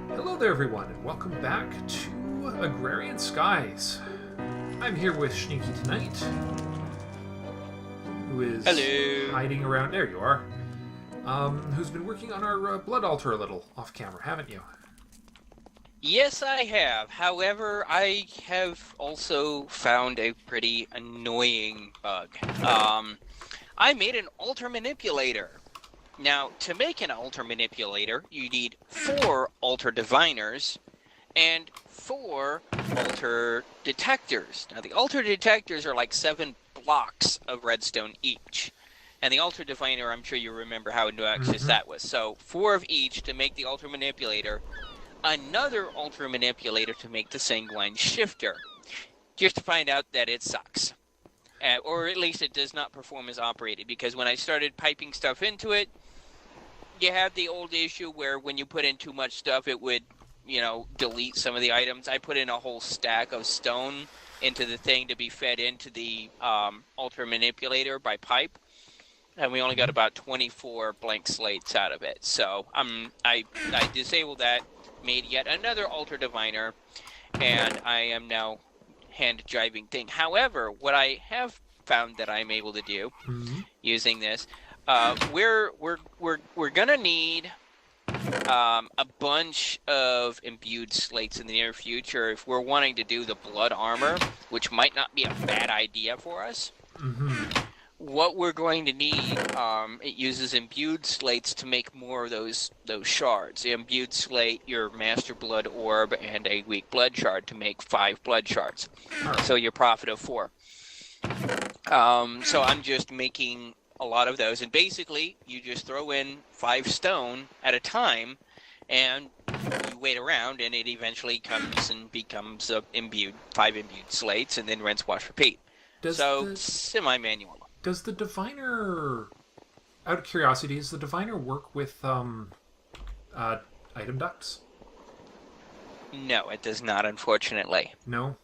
Hello there, everyone, and welcome back to Agrarian Skies. I'm here with Sneaky tonight, who is hiding around. There you are. Who's been working on our blood altar a little off camera, haven't you? Yes, I have. However, I have also found a pretty annoying bug. I made an altar manipulator. Now, to make an altar manipulator, you need 4 altar diviners and 4 altar detectors. Now, the altar detectors are like 7 blocks of redstone each. And the altar diviner, I'm sure you remember how obnoxious that was. So 4 of each to make the altar manipulator, another altar manipulator to make the sanguine shifter. Just to find out that it sucks. Or at least it does not perform as operated, because when I started piping stuff into it, you have the old issue where when you put in too much stuff, it would, delete some of the items. I put in a whole stack of stone into the thing to be fed into the altar manipulator by pipe, and we only got about 24 blank slates out of it. So I disabled that, made yet another altar diviner, and I am now hand jiving thing. However, what I have found that I'm able to do using this, we're gonna need a bunch of imbued slates in the near future if we're wanting to do the blood armor, which might not be a bad idea for us. What we're going to need, it uses imbued slates to make more of those shards. The imbued slate, your master blood orb, and a weak blood shard to make 5 blood shards. So your profit of 4. So I'm just making a lot of those, and basically you just throw in 5 stone at a time, and you wait around, and it eventually comes and becomes 5 imbued slates, and then rinse, wash, repeat. Semi-manual. Does the diviner, out of curiosity, does the diviner work with item ducts? No, it does not, unfortunately. No,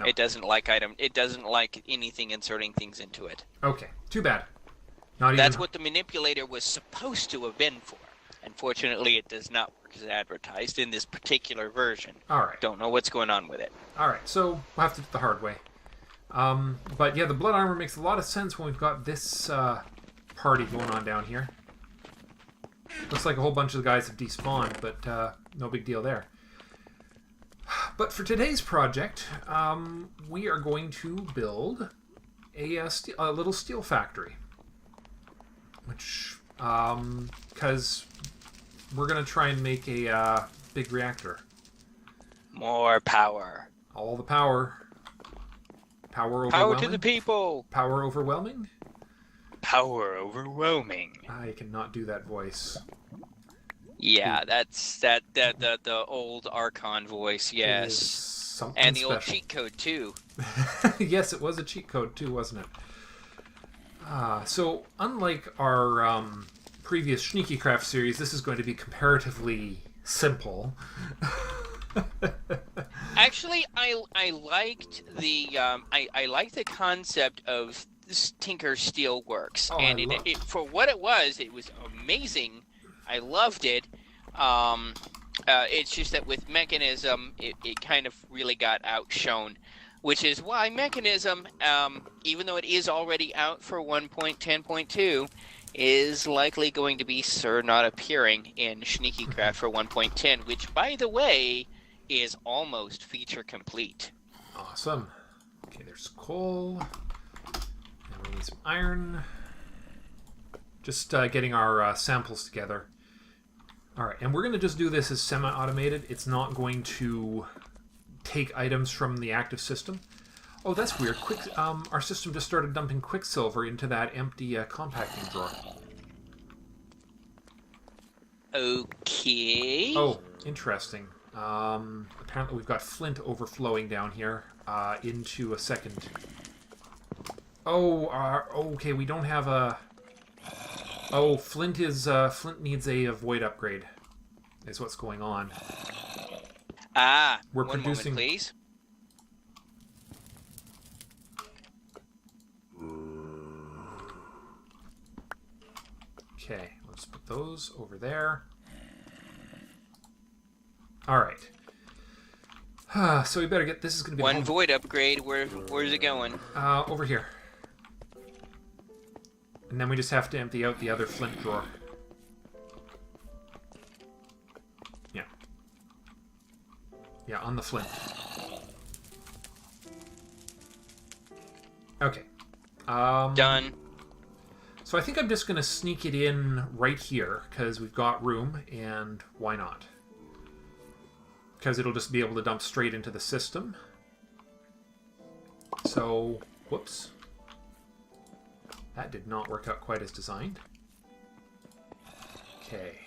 it doesn't like It doesn't like anything inserting things into it. Okay, too bad. That's what the manipulator was supposed to have been for. Unfortunately, it does not work as advertised in this particular version. All right. Don't know what's going on with it. All right, so we'll have to do it the hard way. But yeah, the blood armor makes a lot of sense when we've got this party going on down here. Looks like a whole bunch of the guys have despawned, but no big deal there. But for today's project, we are going to build a little steel factory. Which, because we're going to try and make a big reactor. More power. All the power. Power overwhelming? Power to the people! Power overwhelming? Power overwhelming. I cannot do that voice. Yeah, that's the old Archon voice, yes. And the special. Old cheat code, too. Yes, it was a cheat code, too, wasn't it? So, unlike our previous Sneaky Craft series, this is going to be comparatively simple. Actually, I liked the concept of this Tinker Steel Works, and it for what it was amazing. I loved it. It's just that with Mechanism, it kind of really got outshone, which is why Mechanism, even though it is already out for 1.10.2, is likely going to be not appearing in Sneaky Craft for 1.10, which, by the way, is almost feature complete. Awesome. Okay, there's coal. And we need some iron. Just getting our samples together. Alright, and we're going to just do this as semi-automated. It's not going to take items from the active system. Oh, that's weird. Our system just started dumping Quicksilver into that empty compacting drawer. Okay. Oh, interesting. Apparently we've got flint overflowing down here into a second. Oh, okay, we don't have a... Oh, flint needs a void upgrade, is what's going on. We're producing... moment, please. Okay, let's put those over there. All right. So we better get... This is going to be one void upgrade. Where's it going? Over here. And then we just have to empty out the other flint drawer. Yeah. Yeah, on the flint. Okay. Done. So I think I'm just going to sneak it in right here, because we've got room, and why not? Because it'll just be able to dump straight into the system. So, whoops. That did not work out quite as designed. Okay.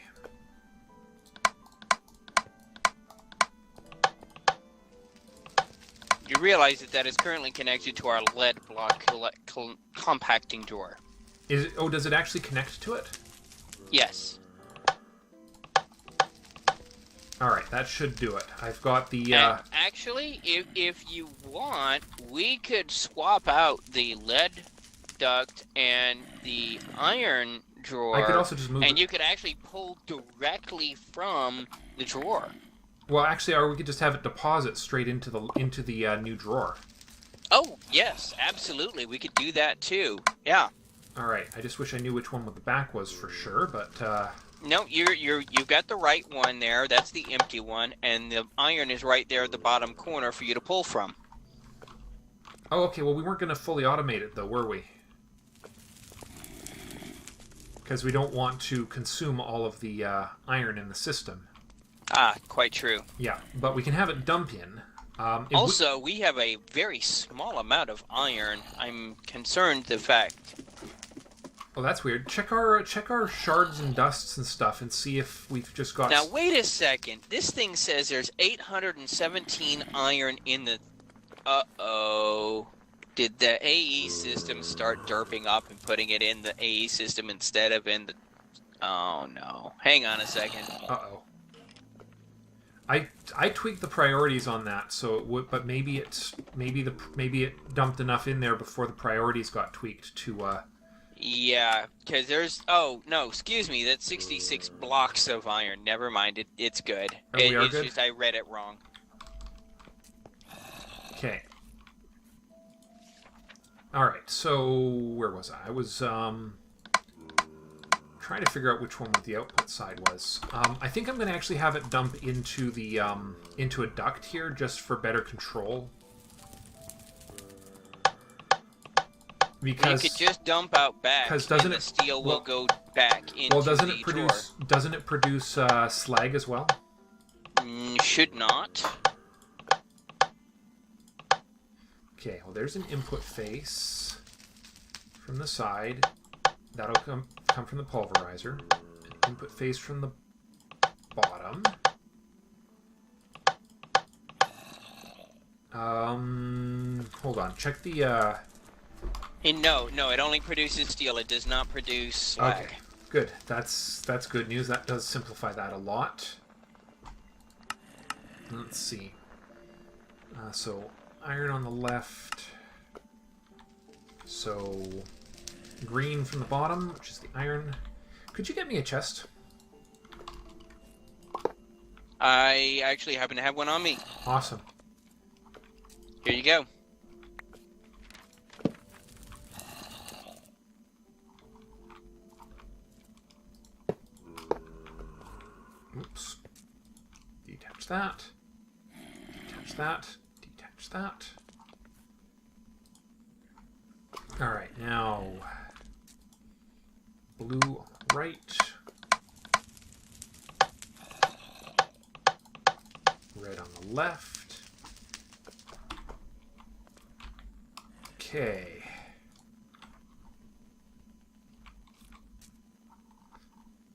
You realize that is currently connected to our lead block compacting drawer. Is it, oh, does it actually connect to it? Yes. All right, that should do it. I've got the... And actually, if you want, we could swap out the lead duct and the iron drawer. I could also just move and you could actually pull directly from the drawer. Well, actually, or we could just have it deposit straight into the new drawer. Oh, yes, absolutely. We could do that too. Yeah. All right. I just wish I knew which one the back was for sure, but... No, you've got the right one there. That's the empty one, and the iron is right there at the bottom corner for you to pull from. Oh, okay. Well, we weren't going to fully automate it, though, were we? Because we don't want to consume all of the iron in the system. Ah, quite true. Yeah, but we can have it dump in. Also, we have a very small amount of iron. I'm concerned the fact... Oh, that's weird. Check our shards and dusts and stuff and see if we've just got... Now, wait a second. This thing says there's 817 iron in the... Uh-oh. Did the AE system start derping up and putting it in the AE system instead of in the... Oh, no. Hang on a second. Uh-oh. I tweaked the priorities on that, so it would, but maybe it dumped enough in there before the priorities got tweaked to... Yeah, because there's... Oh, no, excuse me. That's 66 blocks of iron. Never mind. It's good. It's good? just I read it wrong. Okay. Alright, so... Where was I? I was, trying to figure out which one the output side was. I think I'm going to actually have it dump into the, into a duct here, just for better control. Because you could just dump out back, and the steel will go back into the drawer. Doesn't it produce slag as well? Should not. Okay, well there's an input face from the side. That'll come from the pulverizer. An input face from the bottom. Hold on. Check the... No, it only produces steel. It does not produce slag. Okay, good. That's good news. That does simplify that a lot. Let's see. So, iron on the left. So, green from the bottom, which is the iron. Could you get me a chest? I actually happen to have one on me. Awesome. Here you go. Oops. Detach that. Detach that. Detach that. Alright, now... Blue on the right. Red on the left. Okay.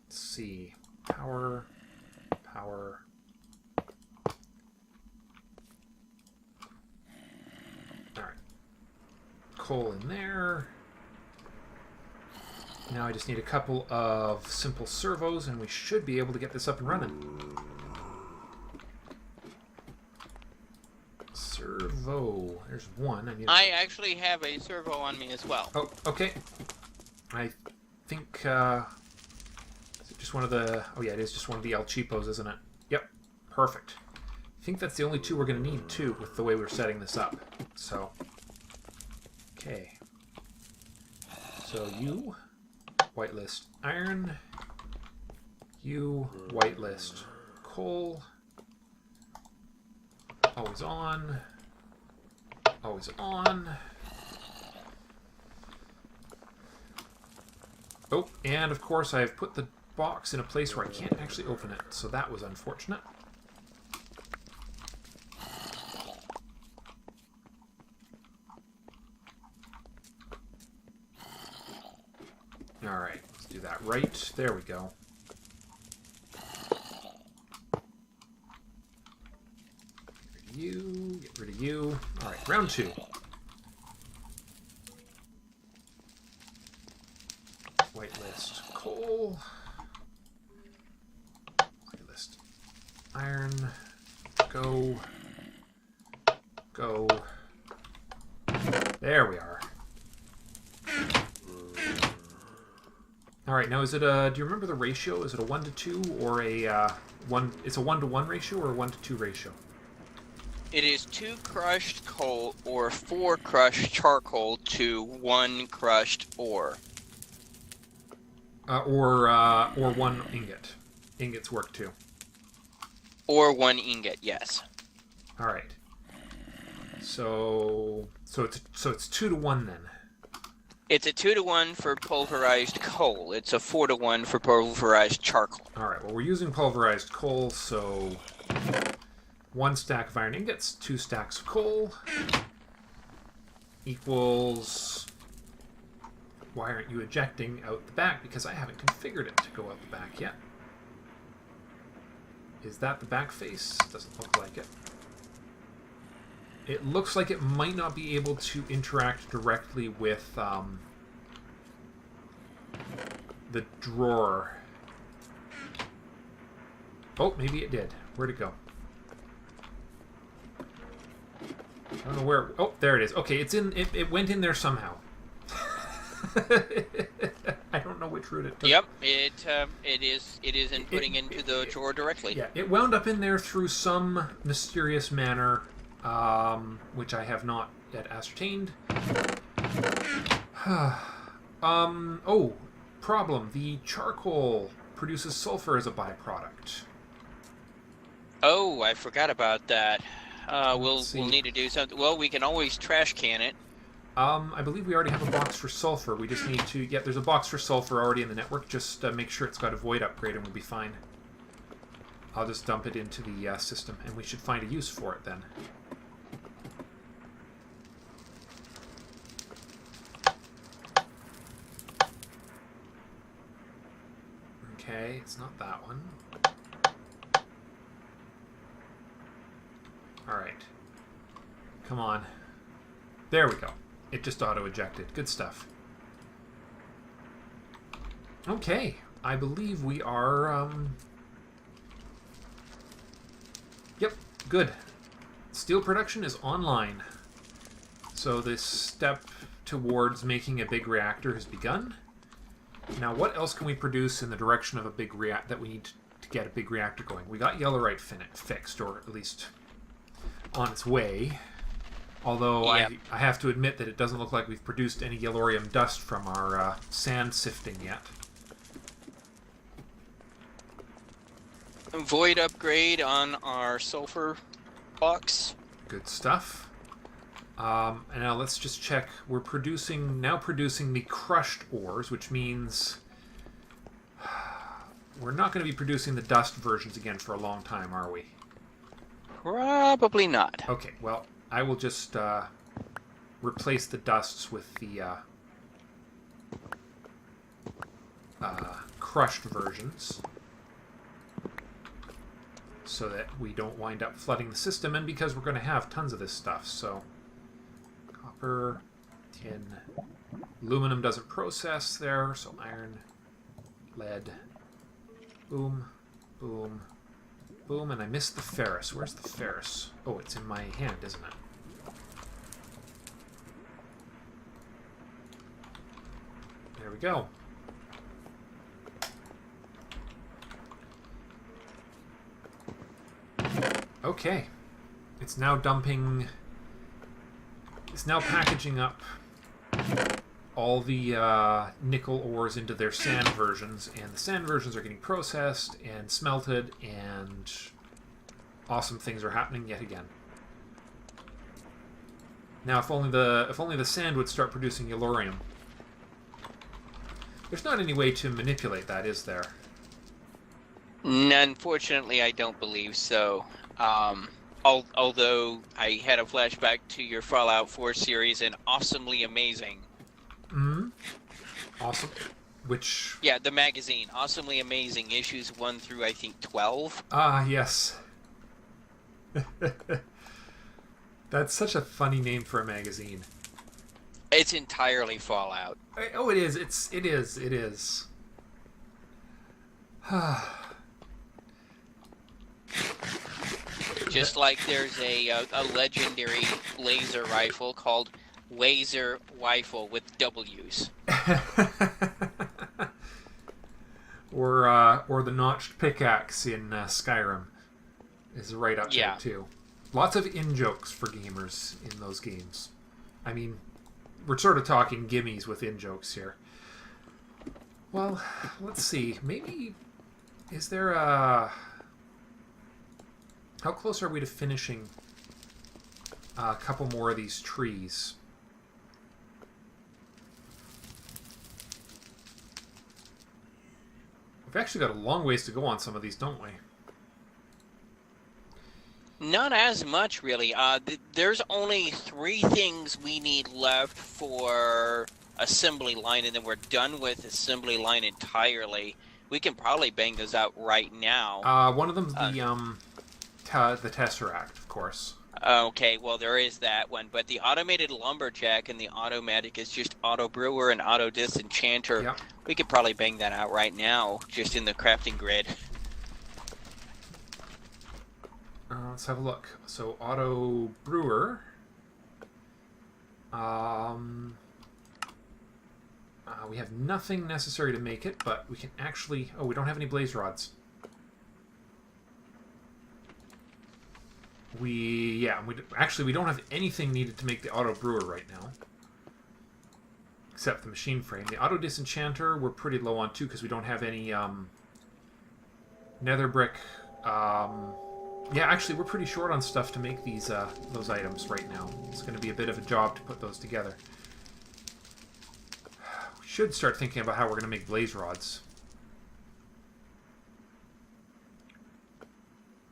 Let's see. Power... Power. Alright. Coal in there. Now I just need a couple of simple servos and we should be able to get this up and running. Servo. There's one. I actually have a servo on me as well. Oh, okay. I think Just one of the... Oh, yeah, it is just one of the El Cheapos, isn't it? Yep. Perfect. I think that's the only two we're going to need, too, with the way we're setting this up. So... Okay. So you... Whitelist iron. You... Whitelist coal. Always on. Always on. Oh, and of course I've put the box in a place where I can't actually open it, so that was unfortunate. Alright, let's do that right. There we go. Get rid of you, get rid of you. Alright, round 2. Whitelist coal. Whitelist iron. Go. Go. There we are. Alright, now is it a... Do you remember the ratio? Is it a 1 to 2 or a 1... It's a 1 to 1 ratio or a 1 to 2 ratio? It is 2 crushed coal or 4 crushed charcoal to 1 crushed ore. Or 1 ingot. Ingots work too. Or 1 ingot, yes. All right. So it's 2 to 1 then. It's a 2 to 1 for pulverized coal. It's a 4 to 1 for pulverized charcoal. All right. Well, we're using pulverized coal, so 1 stack of iron ingots, 2 stacks of coal equals. Why aren't you ejecting out the back? Because I haven't configured it to go out the back yet. Is that the back face? Doesn't look like it. It looks like it might not be able to interact directly with the drawer. Oh, maybe it did. Where'd it go? I don't know where... Oh, there it is. Okay, it's in. It went in there somehow. I don't know which route it took. Yep, it is inputting into the drawer directly. Yeah, it wound up in there through some mysterious manner, which I have not yet ascertained. Oh, problem. The charcoal produces sulfur as a byproduct. Oh, I forgot about that. We'll see. need to do something. Well, we can always trash can it. I believe we already have a box for sulfur. We just need to... Yeah, there's a box for sulfur already in the network. Just make sure it's got a void upgrade and we'll be fine. I'll just dump it into the system, and we should find a use for it then. Okay, it's not that one. Alright. Come on. There we go. It just auto-ejected. Good stuff. Okay. I believe we are, Yep. Good. Steel production is online. So this step towards making a big reactor has begun. Now, what else can we produce in the direction of a big reactor that we need to get a big reactor going? We got yellowite fixed, or at least on its way. Although yep. I have to admit that it doesn't look like we've produced any yellorium dust from our sand sifting yet. Void upgrade on our sulfur box. Good stuff. And now let's just check. We're now producing the crushed ores, which means we're not going to be producing the dust versions again for a long time, are we? Probably not. Okay, well, I will just replace the dusts with the crushed versions so that we don't wind up flooding the system, and because we're going to have tons of this stuff. So copper, tin, aluminum doesn't process there, so iron, lead, boom, boom, boom, and I missed the ferrous. Where's the ferrous? Oh, it's in my hand, isn't it? There we go. Okay. It's now dumping... It's now packaging up all the nickel ores into their sand versions, and the sand versions are getting processed and smelted, and awesome things are happening yet again. Now, if only the sand would start producing yellorium. There's not any way to manipulate that, is there? Unfortunately, I don't believe so. Although I had a flashback to your Fallout 4 series and Awesomely Amazing. Mm-hmm. Awesome. Which... Yeah, the magazine. Awesomely Amazing, issues 1 through, I think, 12. Ah, yes. That's such a funny name for a magazine. It's entirely Fallout. Oh, it is. It is. Just like there's a legendary laser rifle called Laser Rifle with W's. or the notched pickaxe in Skyrim is right up there too. Lots of in-jokes for gamers in those games. I mean, we're sort of talking gimmies with in-jokes here. Well, let's see. Maybe... Is there a... How close are we to finishing a couple more of these trees? We've actually got a long ways to go on some of these, don't we? Not as much, really. There's only 3 things we need left for assembly line, and then we're done with assembly line entirely. We can probably bang those out right now. One of them's the Tesseract, of course. Okay, well, there is that one. But the automated lumberjack and the automatic is just auto brewer and auto disenchanter. Yep. We could probably bang that out right now, just in the crafting grid. Let's have a look. So, auto brewer. We have nothing necessary to make it, but we can actually... Oh, we don't have any blaze rods. Actually, we don't have anything needed to make the auto brewer right now. Except the machine frame. The auto disenchanter we're pretty low on too, because we don't have any nether brick. Yeah, actually, we're pretty short on stuff to make these those items right now. It's going to be a bit of a job to put those together. We should start thinking about how we're going to make blaze rods.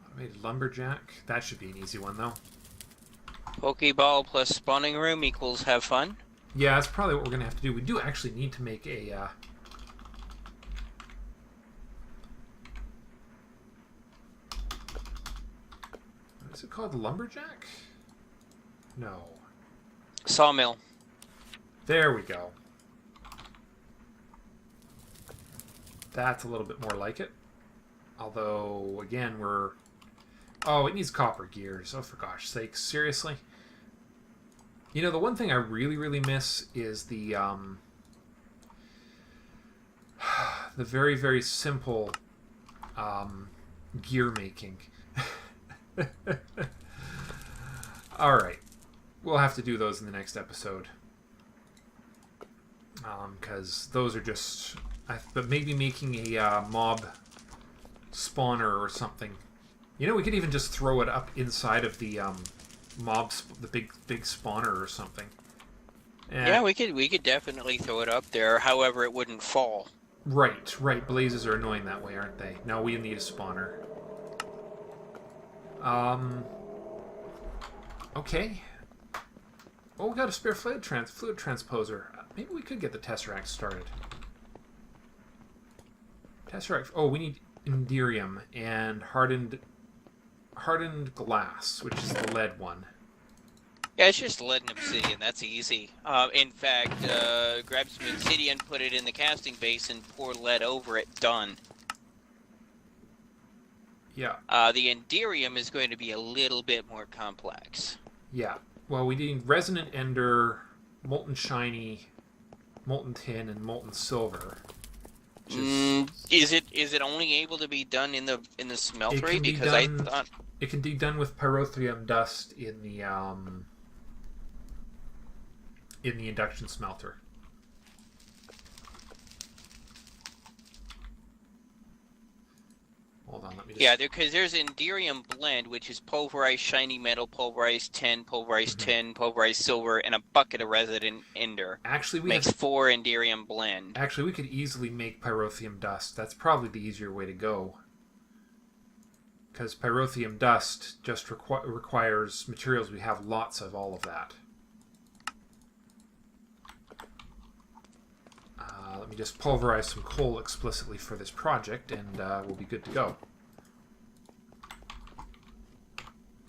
Automated lumberjack. That should be an easy one, though. Pokeball plus spawning room equals have fun. Yeah, that's probably what we're going to have to do. We do actually need to make a... What is it called? Lumberjack? No. Sawmill. There we go. That's a little bit more like it. Although, again, we're... Oh, it needs copper gears. Oh, for gosh sakes. Seriously? You know, the one thing I really, really miss is the very, very simple gear making. Alright. We'll have to do those in the next episode. Because those are just... But maybe making a mob spawner or something. You know, we could even just throw it up inside of the the big spawner or something. Yeah, we could definitely throw it up there. However, it wouldn't fall. Right. Blazes are annoying that way, aren't they? No, we need a spawner. Okay. Oh, we got a spare fluid transposer. Maybe we could get the Tesseract started. Tesseract. Oh, we need Enderium and hardened glass, which is the lead one. Yeah, it's just lead and obsidian. That's easy. In fact, grab some obsidian, put it in the casting basin, pour lead over it. Done. Yeah. The Enderium is going to be a little bit more complex. Yeah. Well, we need resonant ender, molten shiny, molten tin, and molten silver. Is it only able to be done in the smeltery? Because I thought It can be done with pyrotheum dust in the induction smelter. Hold on, let me just... Yeah, because there's Enderium Blend, which is pulverized shiny metal, pulverized tin, pulverized tin, pulverized silver, and a bucket of resident ender. Actually, makes 4 Enderium Blend. Actually, we could easily make pyrotheum dust. That's probably the easier way to go. Because pyrotheum dust just requires materials. We have lots of all of that. Let me just pulverize some coal explicitly for this project, and we'll be good to go.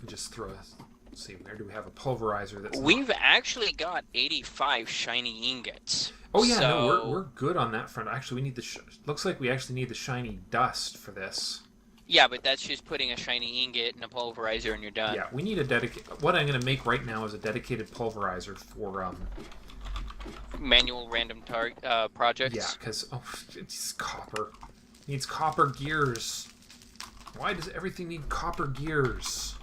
Just throw. Let's see, where do we have a pulverizer? That's We've actually got 85 shiny ingots. Oh yeah, so... no, we're good on that front. Actually, we need the. Looks like we actually need the shiny dust for this. Yeah, but that's just putting a shiny ingot and a pulverizer, and you're done. Yeah, we need a dedicated. What I'm going to make right now is a dedicated pulverizer for manual random projects. Yeah, because it's copper. It needs copper gears. Why does everything need copper gears?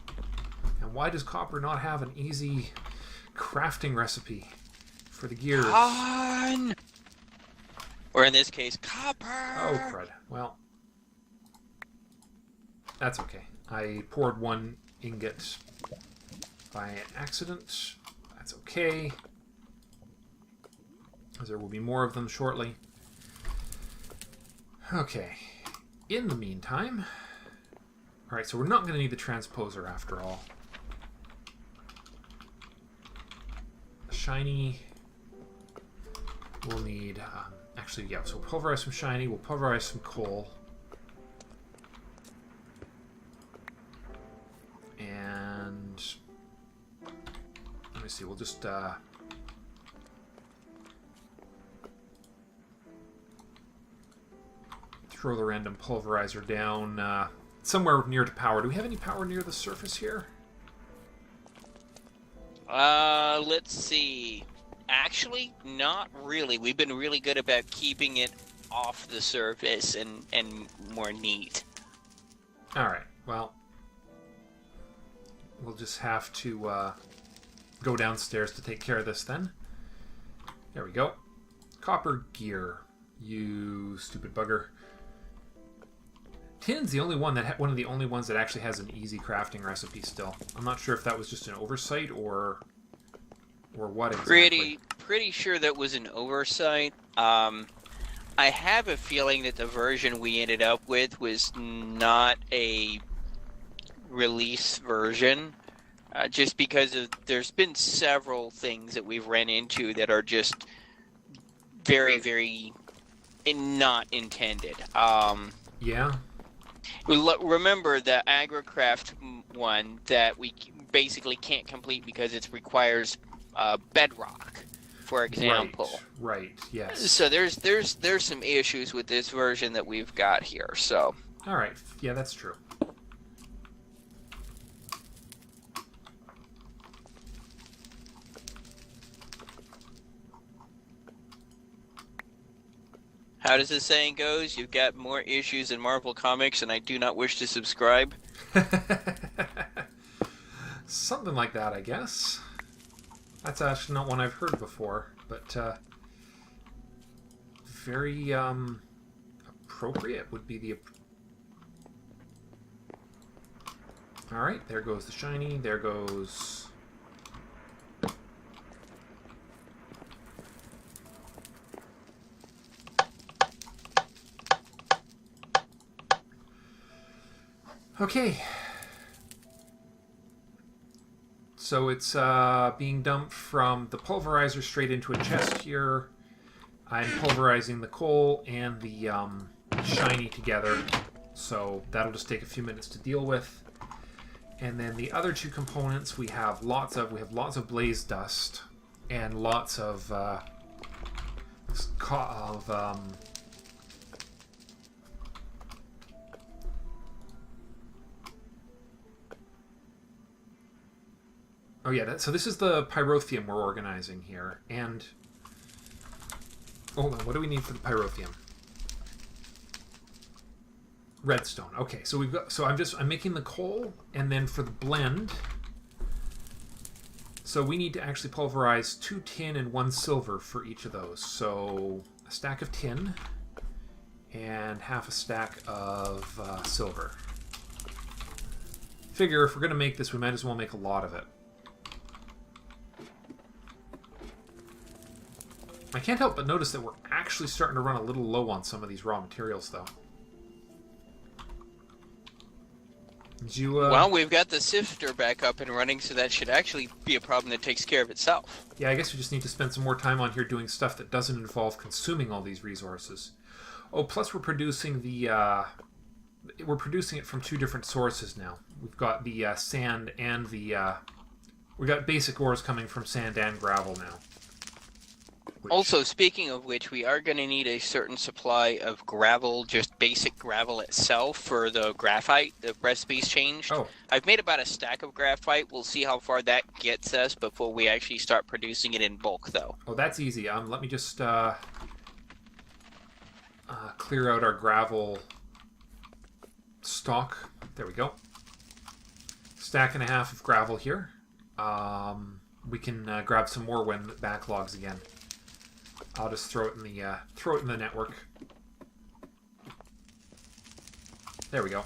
And why does copper not have an easy crafting recipe for the gears? Or in this case, copper. Oh crud. Well, that's okay. I poured 1 ingot by accident. That's okay. There will be more of them shortly. Okay. In the meantime... Alright, so we're not going to need the transposer after all. Shiny... We'll need... actually, yeah, so we'll pulverize some shiny, we'll pulverize some coal. And... Let me see, we'll just... throw the random pulverizer down somewhere near to power. Do we have any power near the surface here? Let's see. Actually, not really. We've been really good about keeping it off the surface and more neat. Alright, well, we'll just have to go downstairs to take care of this then. There we go. Copper gear. You stupid bugger. Tin's the only one that one of the only ones that actually has an easy crafting recipe still. I'm not sure if that was just an oversight or what exactly. Pretty sure that was an oversight. I have a feeling that the version we ended up with was not a release version, just because there's been several things that we've ran into that are just very, very not intended. Yeah. Remember the AgriCraft one that we basically can't complete because it requires bedrock, for example. Right. Yes. So there's some issues with this version that we've got here. So. All right. Yeah, that's true. How does the saying goes? You've got more issues in Marvel Comics, and I do not wish to subscribe. Something like that, I guess. That's actually not one I've heard before, but very appropriate would be the... Alright, there goes the shiny, there goes... Okay. So it's being dumped from the pulverizer straight into a chest here. I'm pulverizing the coal and the shiny together, so that'll just take a few minutes to deal with. And then the other two components we have lots of blaze dust and lots of oh yeah, so this is the pyrotheum we're organizing here, and hold on, what do we need for the pyrotheum? Redstone. Okay, so we've got. So I'm making the coal, and then for the blend. So we need to actually pulverize 2 tin and 1 silver for each of those. So a stack of tin and half a stack of silver. Figure if we're going to make this, we might as well make a lot of it. I can't help but notice that we're actually starting to run a little low on some of these raw materials, though. Did you, Well, we've got the sifter back up and running, so that should actually be a problem that takes care of itself. Yeah, I guess we just need to spend some more time on here doing stuff that doesn't involve consuming all these resources. Oh, plus we're producing the... we're producing it from 2 different sources now. We've got the sand and the... we got basic ores coming from sand and gravel now. Also, speaking of which, we are going to need a certain supply of gravel, just basic gravel itself, for the graphite. The recipe's changed. Oh. I've made about a stack of graphite. We'll see how far that gets us before we actually start producing it in bulk, though. Oh, that's easy. Let me just clear out our gravel stock. There we go. Stack and a half of gravel here. We can grab some more when it backlogs again. I'll just throw it in the network. There we go.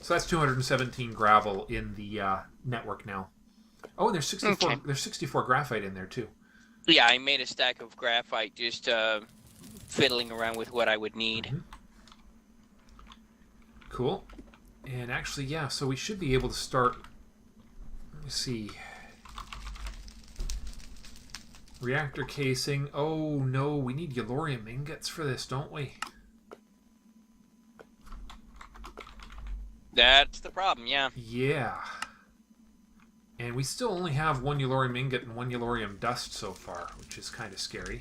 So that's 217 gravel in the network now. Oh, and there's 64. Okay. There's 64 graphite in there too. Yeah, I made a stack of graphite just fiddling around with what I would need. Mm-hmm. Cool. And actually, yeah. So we should be able to start. Let me see. Reactor casing. Oh no, we need yellorium ingots for this, don't we? That's the problem, yeah. Yeah. And we still only have 1 yellorium ingot and 1 yellorium dust so far, which is kind of scary.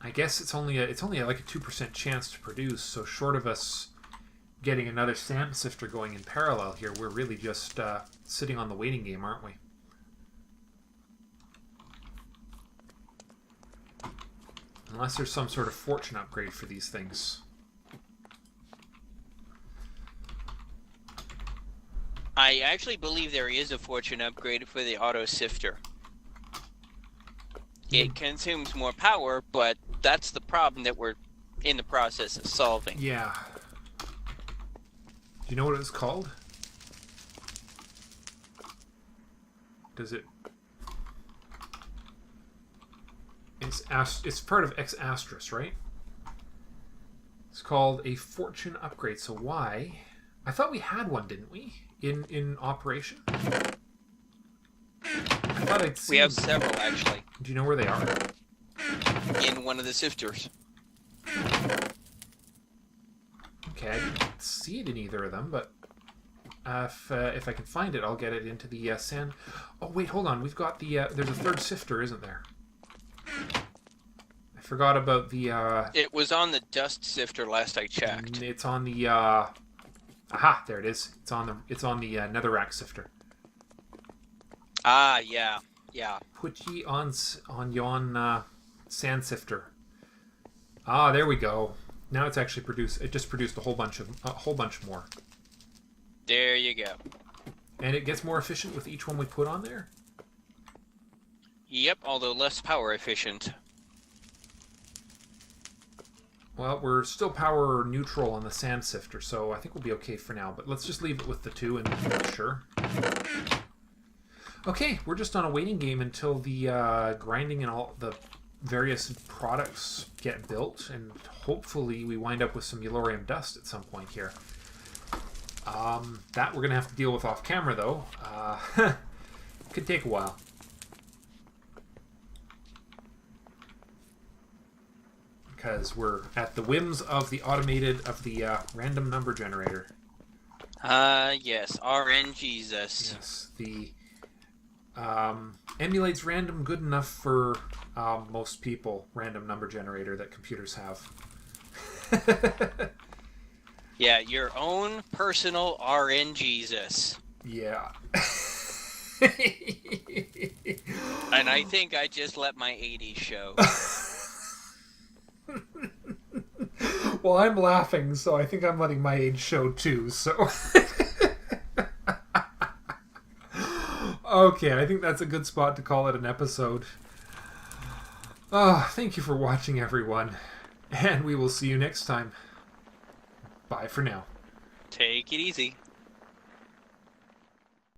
I guess it's only like a 2% chance to produce, so short of us getting another sand sifter going in parallel here, we're really just sitting on the waiting game, aren't we? Unless there's some sort of fortune upgrade for these things. I actually believe there is a fortune upgrade for the auto sifter. It consumes more power, but that's the problem that we're in the process of solving. Yeah. Do you know what it's called? Does it... It's part of X Astris, right? It's called a fortune upgrade. So why? I thought we had one, didn't we? In operation? I thought I'd seen... We have several, actually. Do you know where they are? In one of the sifters. Okay, I didn't see it in either of them, but if I can find it, I'll get it into the sand. Oh, wait, hold on. We've got the... there's a third sifter, isn't there? I forgot about the... It was on the dust sifter last I checked. It's on the... Aha, there it is. It's on the netherrack sifter. Ah, yeah. Yeah. Put ye on yon sand sifter. Ah, there we go. Now it's actually produced. It just produced a whole bunch more. There you go. And it gets more efficient with each one we put on there. Yep, although less power efficient. Well, we're still power neutral on the sand sifter, so I think we'll be okay for now. But let's just leave it with the 2 and make sure. Okay, we're just on a waiting game until the grinding and all the various products get built, and hopefully we wind up with some yellorium dust at some point here. That we're going to have to deal with off camera, though. Could take a while. Because we're at the whims of the random number generator. Yes, RNGesus. Yes, the emulates random good enough for most people random number generator that computers have. Yeah, your own personal RNGesus. Yeah. And I think I just let my 80s show. Well, I'm laughing, so I think I'm letting my age show too, so... Okay, I think that's a good spot to call it an episode. Thank you for watching, everyone. And we will see you next time. Bye for now. Take it easy.